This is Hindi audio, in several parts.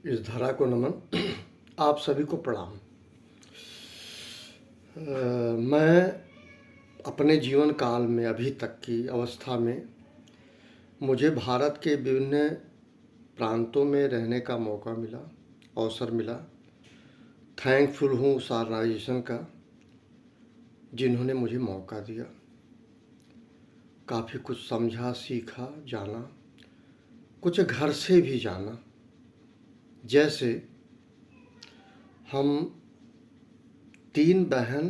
इस धरा को नमन। आप सभी को प्रणाम। मैं अपने जीवन काल में अभी तक की अवस्था में मुझे भारत के विभिन्न प्रांतों में रहने का मौका मिला, अवसर मिला। थैंकफुल हूँ उस ऑर्गेनाइजेशन का जिन्होंने मुझे मौका दिया। काफ़ी कुछ समझा, सीखा, जाना, कुछ घर से भी जाना। जैसे हम 3 बहन,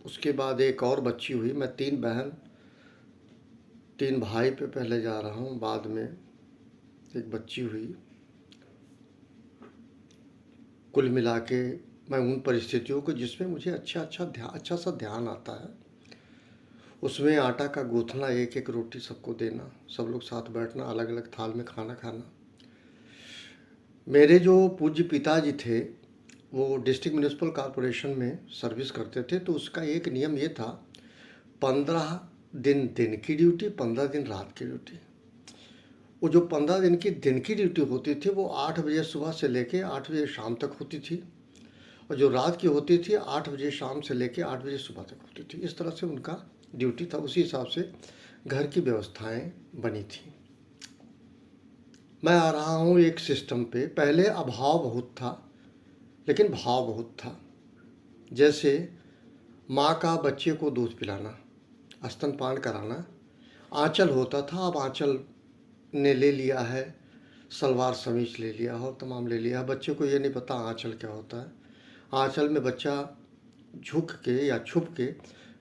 उसके बाद एक और बच्ची हुई। मैं 3 बहन 3 भाई पे पहले जा रहा हूँ, बाद में एक बच्ची हुई। कुल मिला के मैं उन परिस्थितियों को जिसमें मुझे अच्छा सा ध्यान आता है, उसमें आटा का गूँथना, एक एक रोटी सबको देना, सब लोग साथ बैठना, अलग अलग थाल में खाना खाना। मेरे जो पूज्य पिताजी थे वो डिस्ट्रिक्ट म्यूनिसिपल कॉरपोरेशन में सर्विस करते थे, तो उसका एक नियम ये था, 15 दिन दिन की ड्यूटी, 15 दिन रात की ड्यूटी। वो जो 15 दिन की ड्यूटी होती थी वो 8 बजे सुबह से लेके 8 बजे शाम तक होती थी, और जो रात की होती थी 8 बजे शाम से लेके 8 बजे सुबह तक होती थी। इस तरह से उनका ड्यूटी था, उसी हिसाब से घर की व्यवस्थाएं बनी थी। मैं आ रहा हूँ एक सिस्टम पे। पहले अभाव बहुत था लेकिन भाव बहुत था। जैसे माँ का बच्चे को दूध पिलाना, स्तनपान कराना, आंचल होता था। अब आंचल ने ले लिया है, सलवार समीज ले लिया और तमाम ले लिया। बच्चे को ये नहीं पता आंचल क्या होता है। आंचल में बच्चा झुक के या छुप के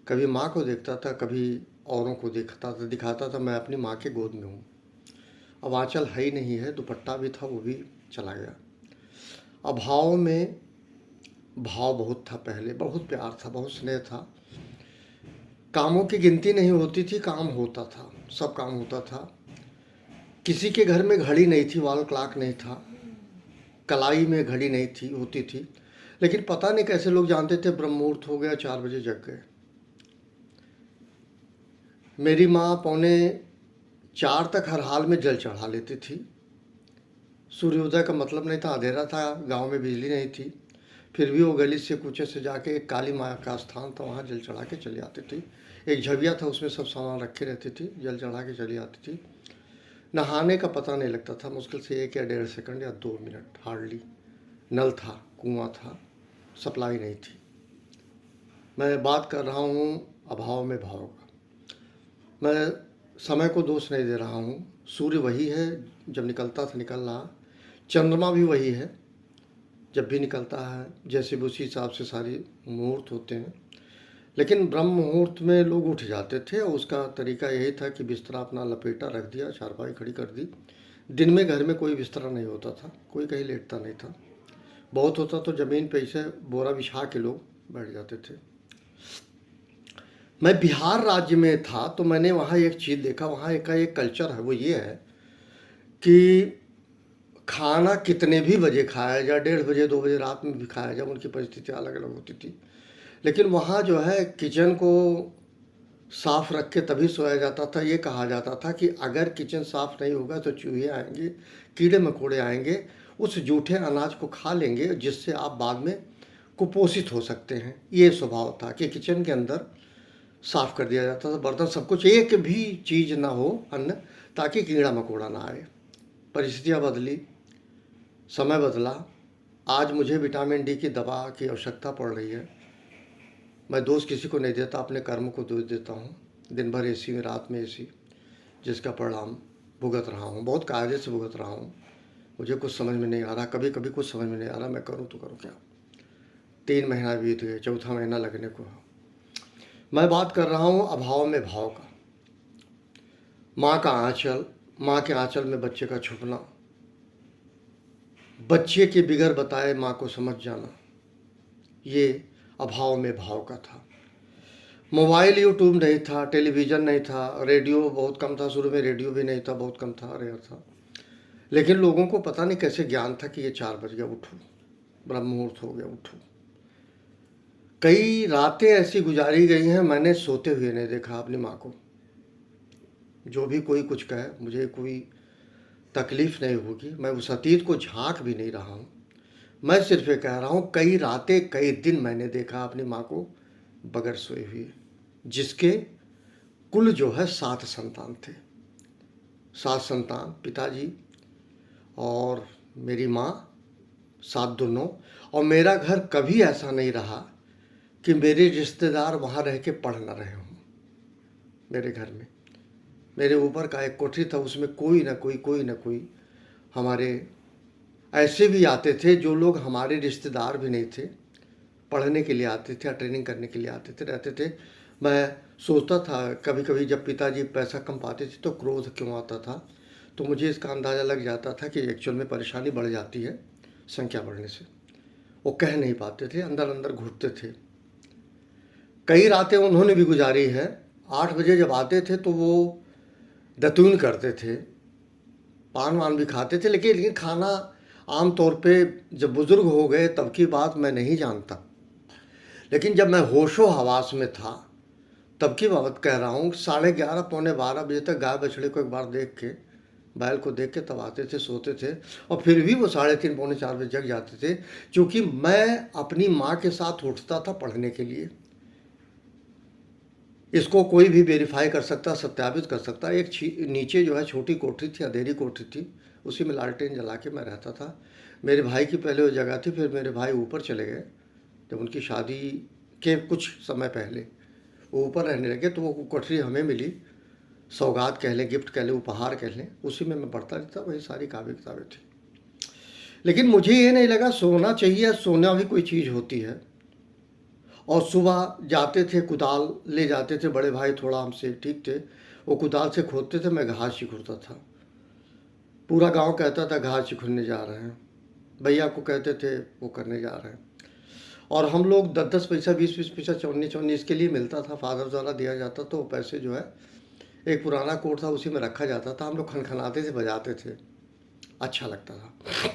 कभी माँ को देखता था, कभी औरों को देखता था, दिखाता था मैं अपनी माँ के गोद में हूँ। अब आंचल है ही नहीं है, दुपट्टा भी था वो भी चला गया। अभाव में भाव बहुत था, पहले बहुत प्यार था, बहुत स्नेह था। कामों की गिनती नहीं होती थी, काम होता था, सब काम होता था। किसी के घर में घड़ी नहीं थी, वॉल क्लॉक नहीं था, कलाई में घड़ी नहीं थी, होती थी, लेकिन पता नहीं कैसे लोग जानते थे ब्रह्म मुहूर्त हो गया, 4 बजे जग गए। मेरी माँ 3:45 तक हर हाल में जल चढ़ा लेती थी। सूर्योदय का मतलब नहीं था, अंधेरा था, गांव में बिजली नहीं थी, फिर भी वो गली से कूचे से जाके एक काली माँ का स्थान था, वहाँ जल चढ़ा के चली आती थी। एक झबिया था, उसमें सब सामान रखे रहती थी, जल चढ़ा के चली आती थी। नहाने का पता नहीं लगता था, मुश्किल से 1 या 1.5 सेकंड या 2 मिनट हार्डली। नल था, कुआं था, सप्लाई नहीं थी। मैं बात कर रहा हूँ अभाव में भाव का। मैं समय को दोष नहीं दे रहा हूँ। सूर्य वही है जब निकलता था, निकल रहा। चंद्रमा भी वही है जब भी निकलता है, जैसे भी उसी हिसाब से सारे मुहूर्त होते हैं। लेकिन ब्रह्म मुहूर्त में लोग उठ जाते थे और उसका तरीका यही था कि बिस्तरा अपना लपेटा रख दिया, चारपाई खड़ी कर दी। दिन में घर में कोई बिस्तरा नहीं होता था, कोई कहीं लेटता नहीं था। बहुत होता तो ज़मीन पे ऐसे बोरा बिछा के लोग बैठ जाते थे। मैं बिहार राज्य में था तो मैंने वहाँ एक चीज़ देखा। वहाँ एक कल्चर है, वो ये है कि खाना कितने भी बजे खाया जाए, 1:30 बजे 2 बजे रात में भी खाया जाए, उनकी परिस्थितियाँ अलग अलग होती थी। लेकिन वहाँ जो है किचन को साफ़ रख के तभी सोया जाता था। ये कहा जाता था कि अगर किचन साफ़ नहीं होगा तो चूहे आएंगे, कीड़े मकोड़े आएंगे, उस जूठे अनाज को खा लेंगे, जिससे आप बाद में कुपोषित हो सकते हैं। ये स्वभाव था कि किचन के अंदर साफ़ कर दिया जाता था, बर्तन सब कुछ, एक भी चीज़ ना हो अन्न, ताकि कीड़ा मकोड़ा ना आए। परिस्थितियाँ बदली, समय बदला। आज मुझे विटामिन डी की दवा की आवश्यकता पड़ रही है। मैं दोष किसी को नहीं देता, अपने कर्म को दोष देता हूँ। दिन भर एसी में, रात में एसी, जिसका परिणाम भुगत रहा हूँ, बहुत कायदे से भुगत रहा हूँ। मुझे कुछ समझ में नहीं आ रहा, कभी कभी कुछ समझ में नहीं आ रहा, मैं करूँ तो करूँ क्या। 3 महीना बीत गए, चौथा महीना लगने को है। मैं बात कर रहा हूँ अभाव में भाव का। माँ का आंचल, माँ के आंचल में बच्चे का छुपना, बच्चे के बिगर बताए माँ को समझ जाना, ये अभाव में भाव का था। मोबाइल, यूट्यूब नहीं था, टेलीविज़न नहीं था, रेडियो बहुत कम था। शुरू में रेडियो भी नहीं था, बहुत कम था, रेयर था। लेकिन लोगों को पता नहीं कैसे ज्ञान था कि ये 4 बज गया, उठो, ब्रह्म मुहूर्त हो गया, उठो। कई रातें ऐसी गुजारी गई हैं, मैंने सोते हुए नहीं देखा अपनी माँ को। जो भी कोई कुछ कहे, मुझे कोई तकलीफ़ नहीं होगी। मैं उस अतीत को झाँक भी नहीं रहा हूँ। मैं सिर्फ़ ये कह रहा हूँ, कई रातें, कई दिन मैंने देखा अपनी माँ को बगैर सोए हुए, जिसके कुल जो है 7 संतान थे। 7 संतान, पिताजी और मेरी माँ, 7 दो 9। और मेरा घर कभी ऐसा नहीं रहा कि मेरे रिश्तेदार वहाँ रह के पढ़ ना रहे हों। मेरे घर में, मेरे ऊपर का एक कोठरी था, उसमें कोई ना कोई हमारे ऐसे भी आते थे जो लोग हमारे रिश्तेदार भी नहीं थे, पढ़ने के लिए आते थे या ट्रेनिंग करने के लिए आते थे, रहते थे। मैं सोचता था कभी कभी, जब पिताजी पैसा कम पाते थे तो क्रोध क्यों आता था, तो मुझे इसका अंदाज़ा लग जाता था कि एक्चुअल में परेशानी बढ़ जाती है संख्या बढ़ने से। वो कह नहीं पाते थे, अंदर अंदर घुटते थे। कई रातें उन्होंने भी गुजारी है। 8 बजे जब आते थे तो वो दतून करते थे, पान वान भी खाते थे, लेकिन खाना आम तौर पे जब बुज़ुर्ग हो गए तब की बात मैं नहीं जानता, लेकिन जब मैं होशो हवास में था तब की बात कह रहा हूँ। 11:30 पौने 12 बजे तक गाय बछड़े को एक बार देख के, बैल को देख के तब आते थे, सोते थे, और फिर भी वो 3:30 पौने 4 बजे जग जाते थे, क्योंकि मैं अपनी माँ के साथ उठता था पढ़ने के लिए। इसको कोई भी वेरीफाई कर सकता, सत्यापित कर सकता। एक नीचे जो है छोटी कोठरी थी, अंधेरी कोठरी थी, उसी में लालटेन जला के मैं रहता था। मेरे भाई की पहले वो जगह थी, फिर मेरे भाई ऊपर चले गए जब उनकी शादी के कुछ समय पहले वो ऊपर रहने लगे, तो वो कोठरी हमें मिली, सौगात कह लें, गिफ्ट कह लें, उपहार कह लें। उसी में मैं पढ़ता रहता, वही सारी कापी किताबें थी। लेकिन मुझे ये नहीं लगा सोना चाहिए, सोना भी कोई चीज़ होती है। और सुबह जाते थे, कुदाल ले जाते थे, बड़े भाई थोड़ा हमसे ठीक थे, वो कुदाल से खोदते थे, मैं घास चिकुड़ता था। पूरा गांव कहता था घास चिकुड़ने जा रहे हैं, भैया को कहते थे वो करने जा रहे हैं। और हम लोग 10-10 पैसा, 20-20 पैसा, 54-54 इसके लिए मिलता था, फादर द्वारा दिया जाता। तो पैसे जो है, एक पुराना कोट था, उसी में रखा जाता था। हम लोग खनखनाते थे, बजाते थे, अच्छा लगता था।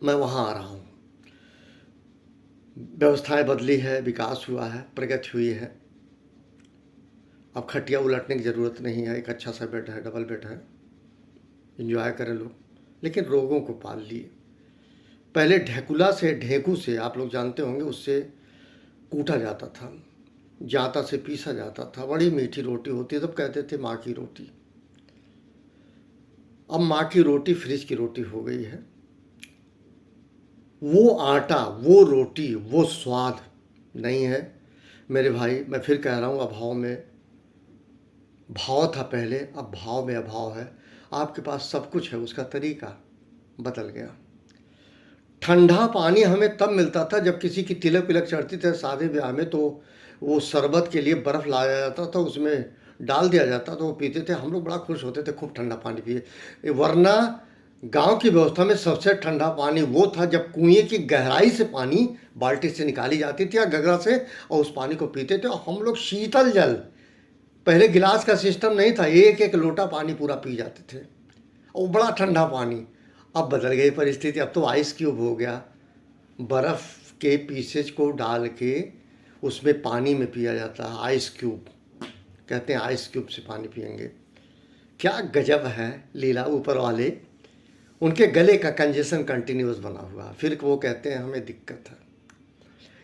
मैं वहाँ आ रहा हूँ, व्यवस्थाएं बदली है, विकास हुआ है, प्रगति हुई है। अब खटिया उलटने की ज़रूरत नहीं है, एक अच्छा सा बेड है, डबल बेड है, इंजॉय करें लोग। लेकिन रोगों को पाल लिए। पहले ढेकुला से, ढेकू से, आप लोग जानते होंगे, उससे कूटा जाता था, जाता से पीसा जाता था, बड़ी मीठी रोटी होती है, तब कहते थे माँ की रोटी। अब माँ की रोटी फ्रिज की रोटी हो गई है। वो आटा, वो रोटी, वो स्वाद नहीं है मेरे भाई। मैं फिर कह रहा हूँ, अभाव में भाव था पहले, अब भाव में अभाव है। आपके पास सब कुछ है, उसका तरीका बदल गया। ठंडा पानी हमें तब मिलता था जब किसी की तिलक विलक चढ़ती थी शादी ब्याह में, तो वो शरबत के लिए बर्फ़ लाया जाता था, उसमें डाल दिया जाता, तो वो पीते थे। हम लोग बड़ा खुश होते थे, खूब ठंडा पानी पिए। वरना गांव की व्यवस्था में सबसे ठंडा पानी वो था जब कुएं की गहराई से पानी बाल्टी से निकाली जाती थी या गगरा से, और उस पानी को पीते थे। और हम लोग शीतल जल, पहले गिलास का सिस्टम नहीं था, एक एक लोटा पानी पूरा पी जाते थे, और बड़ा ठंडा पानी। अब बदल गई परिस्थिति, अब तो आइस क्यूब हो गया, बर्फ़ के पीसेज को डाल के उसमें पानी में पिया जाता है, आइस क्यूब कहते हैं, आइस क्यूब से पानी पियेंगे। क्या गजब है लीला ऊपर वाले, उनके गले का कंजेशन कंटिन्यूस बना हुआ, फिर वो कहते हैं हमें दिक्कत है।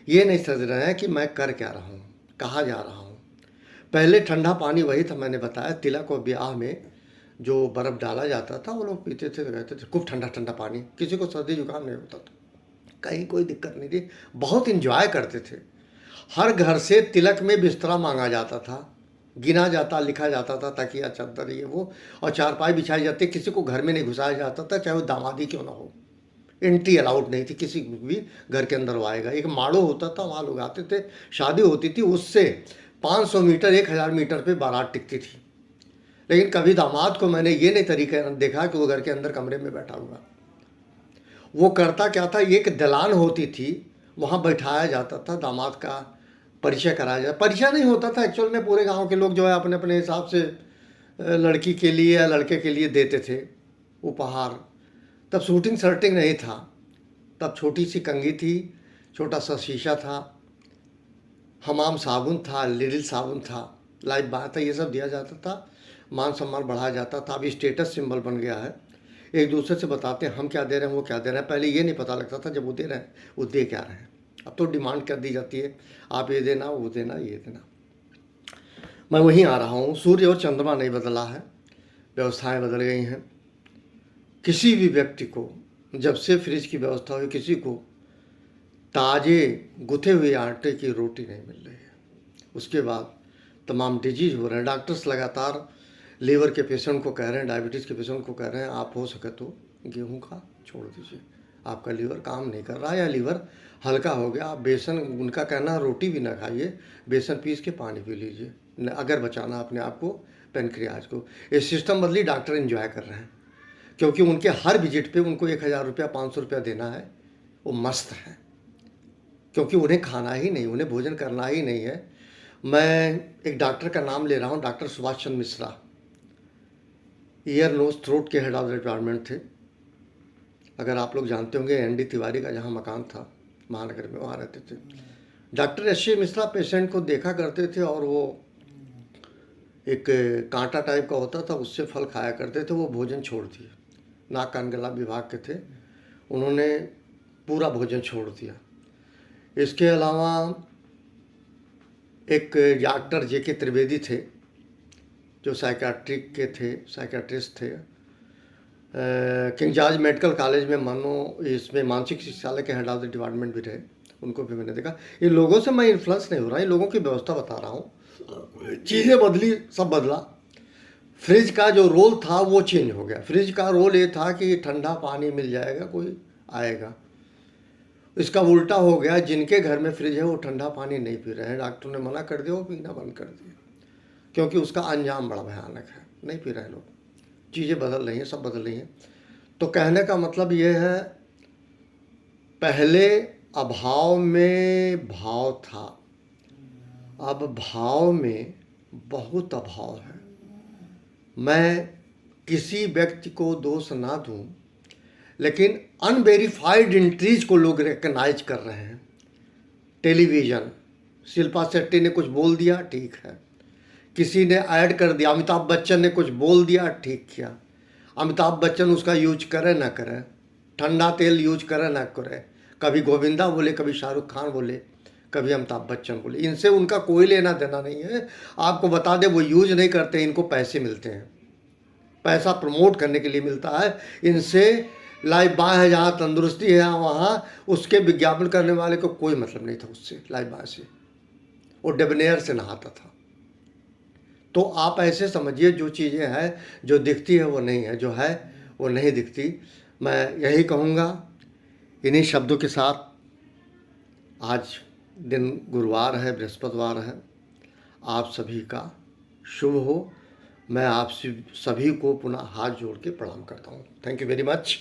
ये नहीं समझ रहे हैं कि मैं कर क्या रहा हूँ, कहाँ जा रहा हूँ। पहले ठंडा पानी वही था, मैंने बताया, तिलक और ब्याह में जो बर्फ़ डाला जाता था वो लोग पीते थे, तो कहते थे खूब ठंडा ठंडा पानी, किसी को सर्दी जुकाम नहीं होता था, कहीं कोई दिक्कत नहीं थी, बहुत इन्जॉय करते थे। हर घर से तिलक में बिस्तरा मांगा जाता था, गिना जाता, लिखा जाता था, तकिया चादर ये वो, और चारपाई बिछाई जाती। किसी को घर में नहीं घुसाया जाता था, चाहे वो दामादी क्यों ना हो। एंट्री अलाउड नहीं थी, किसी भी घर के अंदर वो आएगा। एक माड़ो होता था, वहाँ लोग आते थे, शादी होती थी, उससे 500 मीटर, 1000 मीटर पे बारात टिकती थी। लेकिन कभी दामाद को मैंने ये नहीं तरीका देखा कि वो घर के अंदर कमरे में बैठा हुआ। वो करता क्या था, एक दलान होती थी, वहाँ बैठाया जाता था, दामाद का परिचय कराया जाता। परिचय नहीं होता था एक्चुअल में, पूरे गांव के लोग जो है अपने अपने हिसाब से लड़की के लिए या लड़के के लिए देते थे उपहार। तब शूटिंग शर्टिंग नहीं था, तब छोटी सी कंघी थी, छोटा सा शीशा था, हमाम साबुन था, लिरिल साबुन था, लाइफ बात है, ये सब दिया जाता था, मान सम्मान बढ़ाया जाता था। अभी स्टेटस सिंबल बन गया है एक दूसरे से बताते हैं हम क्या दे रहे हैं, वो क्या दे रहे हैं। पहले ये नहीं पता लगता था जब वो दे रहे हैं वो दे क्या रहे हैं। अब तो डिमांड कर दी जाती है, आप ये देना, वो देना, ये देना। मैं वहीं आ रहा हूँ, सूर्य और चंद्रमा नहीं बदला है, व्यवस्थाएं बदल गई हैं। किसी भी व्यक्ति को जब से फ्रिज की व्यवस्था हुई, किसी को ताजे गुथे हुए आटे की रोटी नहीं मिल रही है। उसके बाद तमाम डिजीज हो रहे हैं। डॉक्टर्स लगातार लीवर के पेशेंट को कह रहे हैं, डायबिटीज़ के पेशेंट को कह रहे हैं, आप हो सके तो गेहूं का छोड़ दीजिए, आपका लीवर काम नहीं कर रहा है या लीवर हल्का हो गया। आप बेसन, उनका कहना है रोटी भी ना खाइए, बेसन पीस के पानी पी लीजिए अगर बचाना अपने आप को, पेनक्रियाज को। ये सिस्टम बदली, डॉक्टर एंजॉय कर रहे हैं क्योंकि उनके हर विजिट पे उनको 1000 रुपया 500 रुपया देना है। वो मस्त है क्योंकि उन्हें खाना ही नहीं, उन्हें भोजन करना ही नहीं है। मैं एक डॉक्टर का नाम ले रहा हूँ, doctor Subhash Chandra Mishra, ear nose throat के हेड ऑफ द डिपार्टमेंट थे। अगर आप लोग जानते होंगे, एनडी तिवारी का जहाँ मकान था महानगर में, वहाँ रहते थे। डॉक्टर एस मिश्रा पेशेंट को देखा करते थे और वो एक कांटा टाइप का होता था, उससे फल खाया करते थे। वो भोजन छोड़ दिए, नाक कान गला विभाग के थे, उन्होंने पूरा भोजन छोड़ दिया। इसके अलावा एक डॉक्टर जे.के. त्रिवेदी थे जो साइकाट्रिक के थे, साइकाट्रिस्ट थे, किंग जॉर्ज मेडिकल कॉलेज में इसमें मानसिक चिकित्सालय के हेड ऑफ द डिपार्टमेंट भी रहे। उनको भी मैंने देखा। इन लोगों से मैं इन्फ्लुएंस नहीं हो रहा, इन लोगों की व्यवस्था बता रहा हूँ। चीज़ें बदली, सब बदला। फ्रिज का जो रोल था वो चेंज हो गया। फ्रिज का रोल ये था कि ठंडा पानी मिल जाएगा, कोई आएगा। इसका उल्टा हो गया, जिनके घर में फ्रिज है वो ठंडा पानी नहीं पी रहे हैं। डॉक्टर ने मना कर दिया, वो पीना बंद कर दिया क्योंकि उसका अंजाम बड़ा भयानक है। नहीं पी रहे लोग। चीज़ें बदल रही हैं, सब बदल रही हैं। तो कहने का मतलब ये है, पहले अभाव में भाव था, अब भाव में बहुत अभाव है। मैं किसी व्यक्ति को दोष ना दूं, लेकिन अनवेरिफाइड एंट्रीज को लोग रिकग्नाइज कर रहे हैं। टेलीविज़न, शिल्पा शेट्टी ने कुछ बोल दिया, ठीक है। किसी ने ऐड कर दिया, अमिताभ बच्चन ने कुछ बोल दिया, ठीक किया। अमिताभ बच्चन उसका यूज करे ना करे, ठंडा तेल यूज करे ना करे, कभी गोविंदा बोले, कभी शाहरुख खान बोले, कभी अमिताभ बच्चन बोले। इनसे उनका कोई लेना देना नहीं है। आपको बता दें, वो यूज नहीं करते, इनको पैसे मिलते हैं। पैसा प्रमोट करने के लिए मिलता है इनसे। लाइफ बाय है, जहाँ तंदुरुस्ती है वहाँ उसके विज्ञापन करने वाले को कोई मतलब नहीं था उससे, लाइफ बाय से। वो डेबनेयर से नहाता था। तो आप ऐसे समझिए, जो चीज़ें हैं, जो दिखती है वो नहीं है, जो है वो नहीं दिखती। मैं यही कहूँगा इन्हीं शब्दों के साथ। आज दिन गुरुवार है, बृहस्पतिवार है। आप सभी का शुभ हो। मैं आप सभी को पुनः हाथ जोड़ के प्रणाम करता हूँ। Thank you very much.